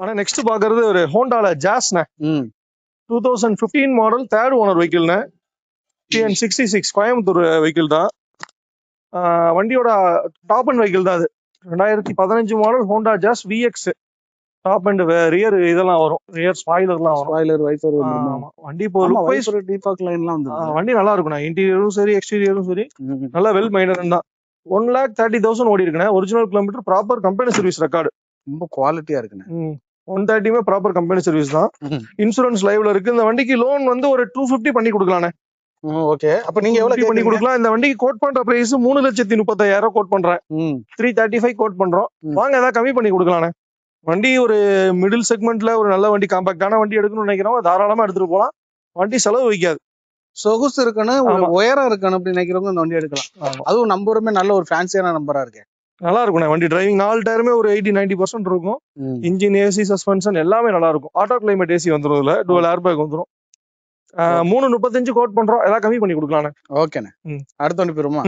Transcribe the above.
ஆனா நெக்ஸ்ட் பாக்குறது ஒரு ஹோண்டால ஜாஸ்ண்ணே. 2015 மாடல், 3rd ஓனர் வெஹிக்கிள்ண்ணே. TN66 கோயம்புத்தூர் வெஹிக்கிள் தான். வண்டியோட டாப் அண்ட் வெஹிக்கிள் தான் அது. 2015 model Honda Jazz VX. Top end rear இதெல்லாம் வரும், ரியர் ஸ்பாய்லர்லாம் வரும். ஸ்பாய்லர் வைப்பர் வண்டி இப்போ லுக் வைஸ் டீபாக் லைன்லாம் வந்து வண்டி நல்லா இருக்குண்ணே. இன்டீரியரும் சரி எக்ஸ்டீரியரும் சரி நல்லா வெல் மெயின்டைன் தான். 1,30,000 ஓடி இருக்குண்ணே. Original kilometre, proper company service record. ரொம்ப குவாலிட்டியா இருக்குண்ணே. 130 ப்ராப்பர் கம்பெனி சர்வீஸ் தான். இன்சூரன்ஸ் லைவ்ல இருக்கு. இந்த வண்டிக்கு லோன் வந்து ஒரு 250 பண்ணி கொடுக்கலாண்ணே. ஓகே, அப்ப நீங்க எவ்வளவு பண்ணி கொடுக்கலாம்? இந்த வண்டிக்கு கோட் பண்ற பிரைஸ் 3,35,000 கோட் பண்றேன். 335 கோட் பண்றோம். வாங்க ஏதாவது கம்மி பண்ணி கொடுக்கலாண்ணே. வண்டி ஒரு மிடில் செக்மெண்ட்ல ஒரு நல்ல வண்டி, காம்பாக்டான வண்டி எடுக்கணும்னு நினைக்கிறோம், தாராளமா எடுத்துட்டு போலாம். வண்டி செலவு வைக்காது, சொகுசு இருக்கணும், உயரம் இருக்கணும் அப்படி நினைக்கிறவங்க இந்த வண்டி எடுக்கலாம். அதுவும் நம்பருமே நல்ல ஒரு ஃபேன்சியான நம்பரா இருக்கு. நல்லா இருக்கும் வண்டி. டிரைவிங் 4 டயருமே ஒரு 80-90% இருக்கும். இன்ஜின், ஏசி, சஸ்பென்ஷன் எல்லாமே நல்லா இருக்கும். ஆட்டோ கிளைமேட் ஏசி வந்துடும், இதுல டுவல் ஏர் பேக் வந்துடும். 335 கோட் பண்றோம், ஏதாவது கம்மி பண்ணி கொடுக்கலாம். ஓகேண்ணே, அடுத்த வண்டி போயிருமா?